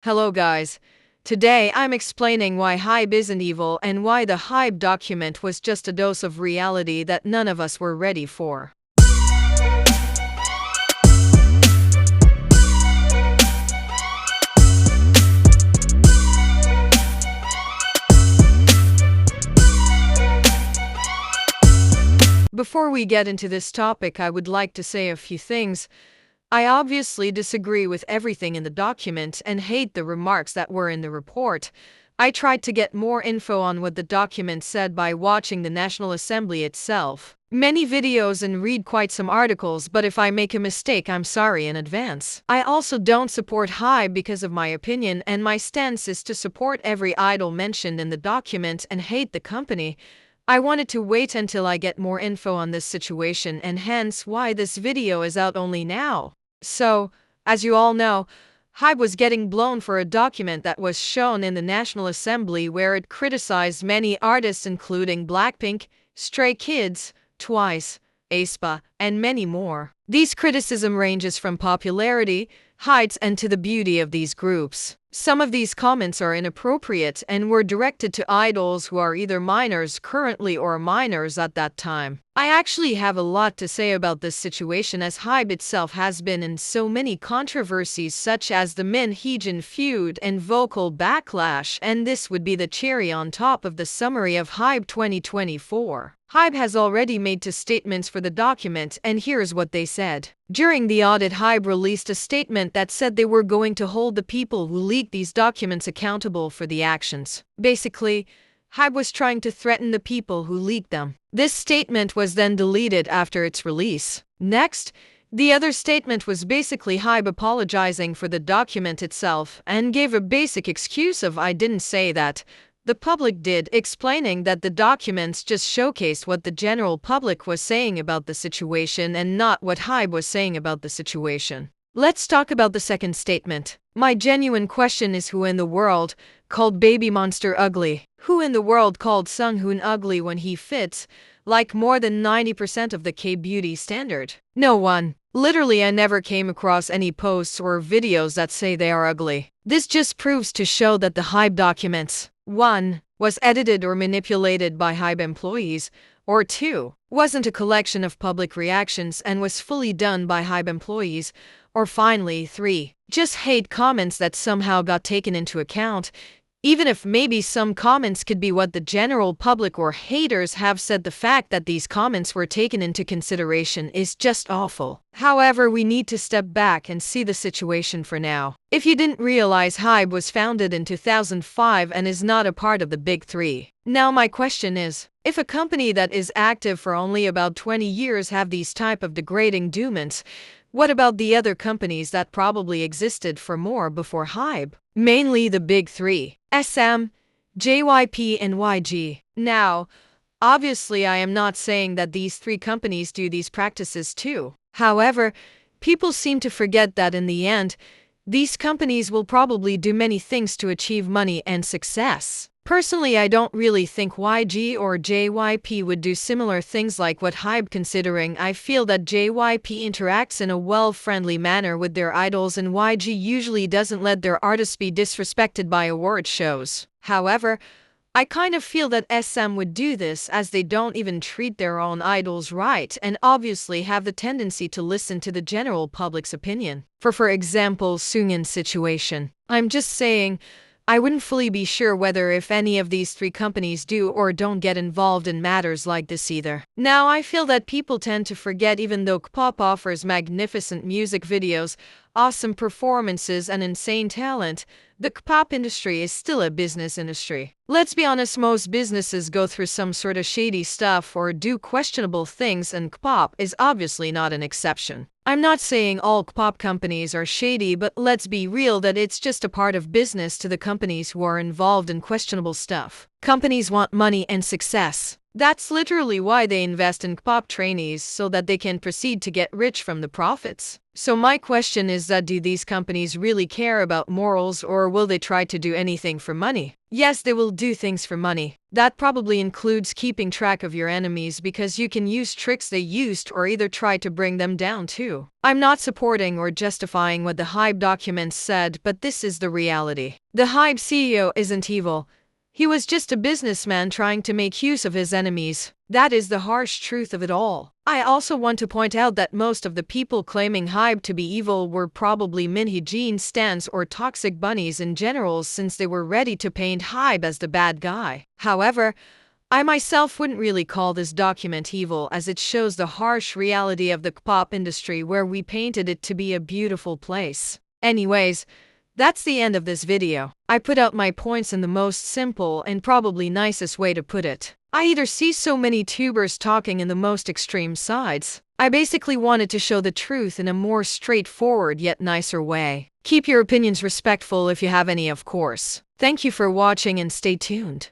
Hello guys. Today I'm explaining why HYBE isn't evil and why the HYBE document was just a dose of reality that none of us were ready for. Before we get into this topic, I would like to say a few things. I obviously disagree with everything in the document and hate the remarks that were in the report. I tried to get more info on what the document said by watching the National Assembly itself. Many videos and read quite some articles, but if I make a mistake, I'm sorry in advance. I also don't support HYBE because of my opinion, and my stance is to support every idol mentioned in the document and hate the company. I wanted to wait until I get more info on this situation, and hence why this video is out only now. So, as you all know, HYBE was getting blown for a document that was shown in the National Assembly where it criticized many artists including Blackpink, Stray Kids, Twice, aespa, and many more. These criticism ranges from popularity, heights, and to the beauty of these groups. Some of these comments are inappropriate and were directed to idols who are either minors currently or minors at that time. I actually have a lot to say about this situation, as HYBE itself has been in so many controversies such as the Min Heejin feud and vocal backlash, and this would be the cherry on top of the summary of HYBE 2024. HYBE has already made two statements for the document, and here's what they said. During the audit, HYBE released a statement that said they were going to hold the people who leaked these documents accountable for the actions. Basically, HYBE was trying to threaten the people who leaked them. This statement was then deleted after its release. Next, the other statement was basically HYBE apologizing for the document itself and gave a basic excuse of "I didn't say that. The public did," explaining that the documents just showcased what the general public was saying about the situation and not what HYBE was saying about the situation. Let's talk about the second statement. My genuine question is, who in the world called Baby Monster ugly? Who in the world called Sunghoon ugly when he fits like more than 90% of the K-beauty standard? No one. Literally, I never came across any posts or videos that say they are ugly. This just proves to show that the HYBE documents 1. Was edited or manipulated by HYBE employees, or 2. Wasn't a collection of public reactions and was fully done by HYBE employees, or finally 3. Just hate comments that somehow got taken into account. Even if maybe some comments could be what the general public or haters have said, the fact that these comments were taken into consideration is just awful. However, we need to step back and see the situation for now. If you didn't realize, HYBE was founded in 2005 and is not a part of the big three. Now my question is, if a company that is active for only about 20 years have these type of degrading dooments, what about the other companies that probably existed for more before HYBE? Mainly the big three: SM, JYP, and YG. Now, obviously I am not saying that these three companies do these practices too. However, people seem to forget that in the end, these companies will probably do many things to achieve money and success. Personally, I don't really think YG or JYP would do similar things like what HYBE, considering I feel that JYP interacts in a well-friendly manner with their idols and YG usually doesn't let their artists be disrespected by award shows. However, I kind of feel that SM would do this, as they don't even treat their own idols right and obviously have the tendency to listen to the general public's opinion. For example, Soongin's situation. I'm just saying, I wouldn't fully be sure whether if any of these three companies do or don't get involved in matters like this either. Now, I feel that people tend to forget, even though K-pop offers magnificent music videos, awesome performances, and insane talent, the K-pop industry is still a business industry. Let's be honest, most businesses go through some sort of shady stuff or do questionable things, and K-pop is obviously not an exception. I'm not saying all K-pop companies are shady, but let's be real that it's just a part of business to the companies who are involved in questionable stuff. Companies want money and success. That's literally why they invest in K-pop trainees, so that they can proceed to get rich from the profits. So my question is that do these companies really care about morals, or will they try to do anything for money? Yes, they will do things for money. That probably includes keeping track of your enemies because you can use tricks they used or either try to bring them down too. I'm not supporting or justifying what the HYBE documents said, but this is the reality. The HYBE CEO isn't evil. He was just a businessman trying to make use of his enemies. That is the harsh truth of it all. I also want to point out that most of the people claiming HYBE to be evil were probably Minhee Jean stans or toxic bunnies in general, since they were ready to paint HYBE as the bad guy. However, I myself wouldn't really call this document evil, as it shows the harsh reality of the K-pop industry where we painted it to be a beautiful place. Anyways, that's the end of this video. I put out my points in the most simple and probably nicest way to put it. I either see so many tubers talking in the most extreme sides. I basically wanted to show the truth in a more straightforward yet nicer way. Keep your opinions respectful if you have any, of course. Thank you for watching and stay tuned.